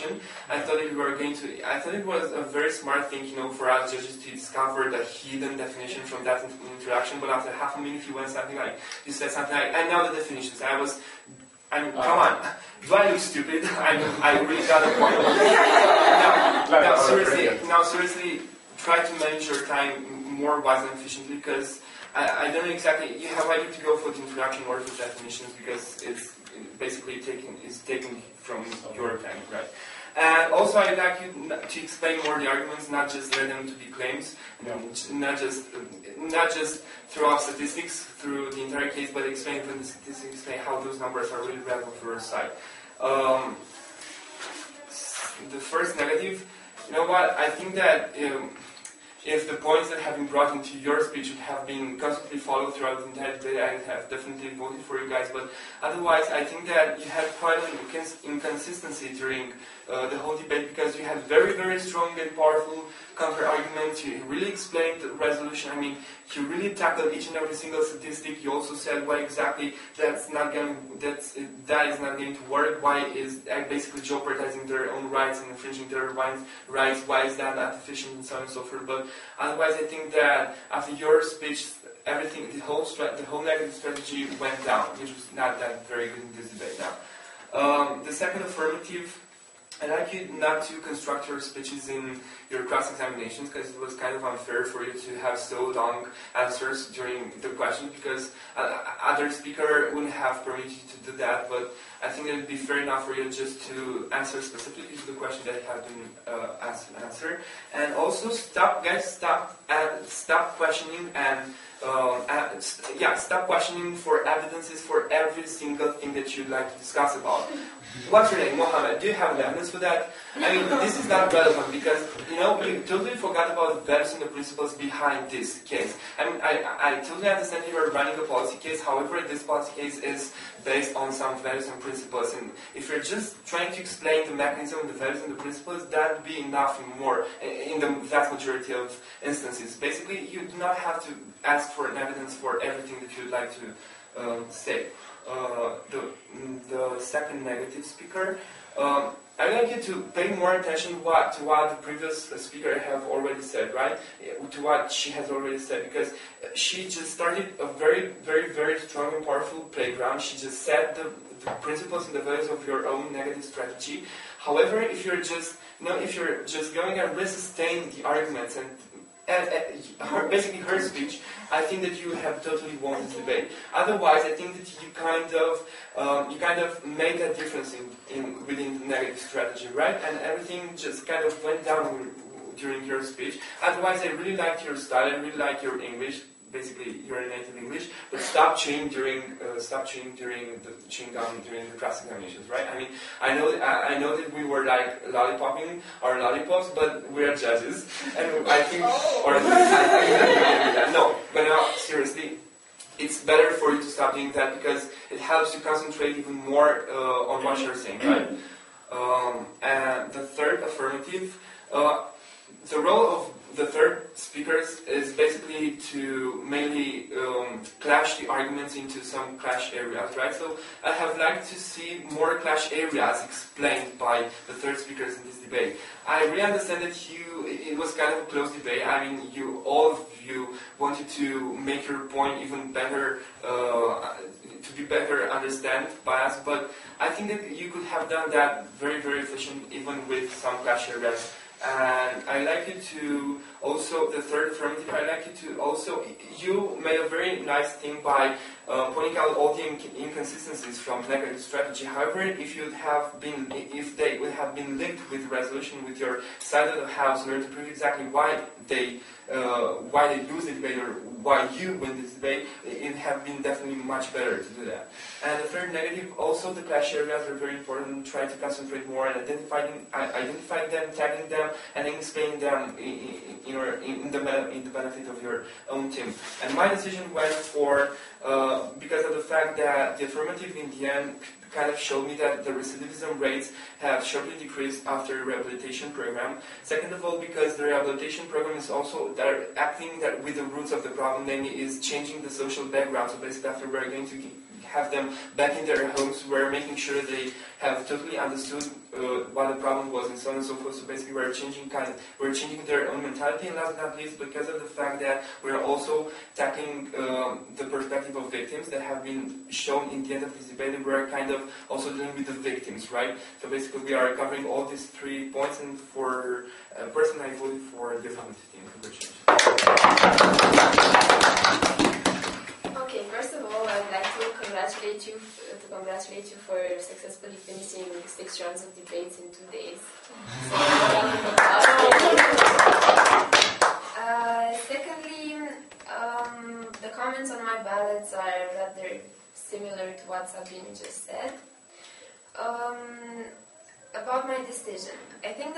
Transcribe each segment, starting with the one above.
introduction. I thought it was a very smart thing, for us judges to discover the hidden definition from that introduction. But after half a minute, you said something like, and now the definitions. Come on. Do I look stupid? I really got a point. Now, seriously, try to manage your time more wisely and efficiently, because I don't know exactly. You have either to go for the introduction or for definitions, because it's basically taken from your time, right? And also, I'd like you to explain more the arguments, not just let them to be claims, not just throw out statistics through the entire case, but explain from the statistics, explain how those numbers are really relevant for your side. The first negative, you know what? I think that if the points that have been brought into your speech would have been constantly followed throughout the entire debate, I would have definitely voted for you guys. But otherwise, I think that you had quite an inconsistency during the whole debate, because you had very, very strong and powerful counter-arguments. You really explained the resolution. I mean, you really tackled each and every single statistic. You also said why exactly that is not going to work. Why is basically jeopardizing their own rights and infringing their rights? Why is that not efficient, and so on and so forth. But otherwise, I think that after your speech, everything, the whole negative strategy went down, which was not that very good in this debate. Now, the second affirmative. I'd like you not to construct your speeches in your cross-examinations, because it was kind of unfair for you to have so long answers during the questions, because other speaker wouldn't have permitted you to do that. But I think it would be fair enough for you just to answer specifically to the question that have been answered. And also, stop questioning and stop questioning for evidences for every single thing that you'd like to discuss about. What's your name, Mohammed? Do you have evidence for that? I mean, this is not relevant, because, you totally forgot about the values and the principles behind this case. I mean, I totally understand you are running a policy case. However, this policy case is based on some values and principles. And if you're just trying to explain the mechanism, the values and the principles, that would be enough and more in the vast majority of instances. Basically, you do not have to ask for an evidence for everything that you'd like to say. The second negative speaker, I'd like you to pay more attention to what the previous speaker have already said, right? To what she has already said, because she just started a very, very, very strong and powerful playground. She just set the principles and the values of your own negative strategy. However, if you're just going and resustain the arguments and basically her speech, I think that you have totally won this debate. Otherwise, I think that you kind of made that difference within the negative strategy, right? And everything just kind of went down during your speech. Otherwise, I really liked your style. I really like your English. Basically, you're a native English, but stop chewing during the class examinations, right? I mean, I know that we were like lollipopping our lollipops, but we are judges, and I think, no, but now seriously, it's better for you to stop doing that, because it helps you concentrate even more on what you're saying, right? And the third affirmative, the role of the third speakers is basically to mainly clash the arguments into some clash areas, right? So I have liked to see more clash areas explained by the third speakers in this debate. I really understand that it was kind of a close debate. I mean, all of you wanted to make your point even better, to be better understood by us, but I think that you could have done that very, very efficient, even with some clash areas. And I like you to also, the third affirmative, I like you to also, you made a very nice thing by pointing out all the inconsistencies from negative strategy. However, if they would have been linked with resolution with your side of the house in order to prove exactly why they lose the debate or why you win this debate, it would have been definitely much better to do that. And the third negative, also the clash areas are very important. Try to concentrate more on identifying them, tagging them, and then explaining them in the benefit of your own team. And my decision went for, because of the fact that the affirmative in the end kind of showed me that the recidivism rates have sharply decreased after the rehabilitation program. Second of all, because the rehabilitation program is also acting with the roots of the problem, namely is changing the social background. So basically, after we're going to have them back in their homes, we're making sure they have totally understood what the problem so on and so forth. So basically, we're changing their own mentality, and last but not least, because of the fact that we're also tackling the perspective of victims that have been shown in the end of this debate, and we're kind of also dealing with the victims, right? So basically, we are covering all these 3 points, and for personally, I voted for the affirmative team. Congratulations. Okay, first of all, I would like to congratulate you for successfully finishing 6 rounds of debates in 2 days. So, secondly, the comments on my ballots are rather similar to what Sabine just said. About my decision, I think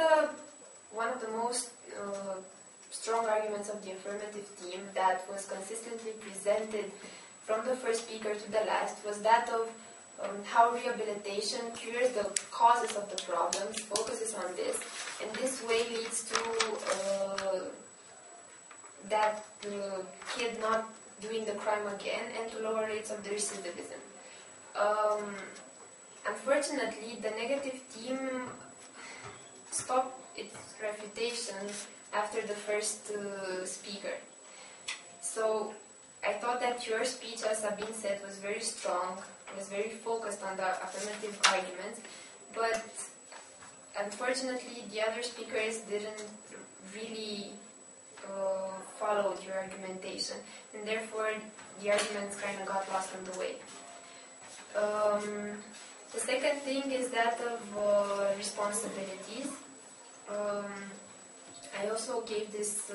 one of the most strong arguments of the affirmative team that was consistently presented from the first speaker to the last was that of how rehabilitation cures the causes of the problems, focuses on this, and this way leads to that kid not doing the crime again and to lower rates of the recidivism. Unfortunately, the negative team stopped its refutation after the first speaker. So I thought that your speech, as Sabine said, was very strong, was very focused on the affirmative arguments, but unfortunately the other speakers didn't really follow your argumentation, and therefore the arguments kind of got lost on the way. The second thing is that of responsibilities. I also gave this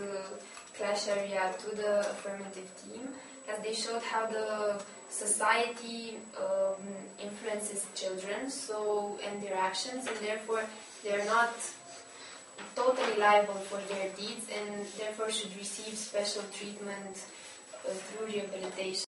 clash area to the affirmative team, as they showed how the society influences children and their actions, and therefore they're not totally liable for their deeds and therefore should receive special treatment through rehabilitation.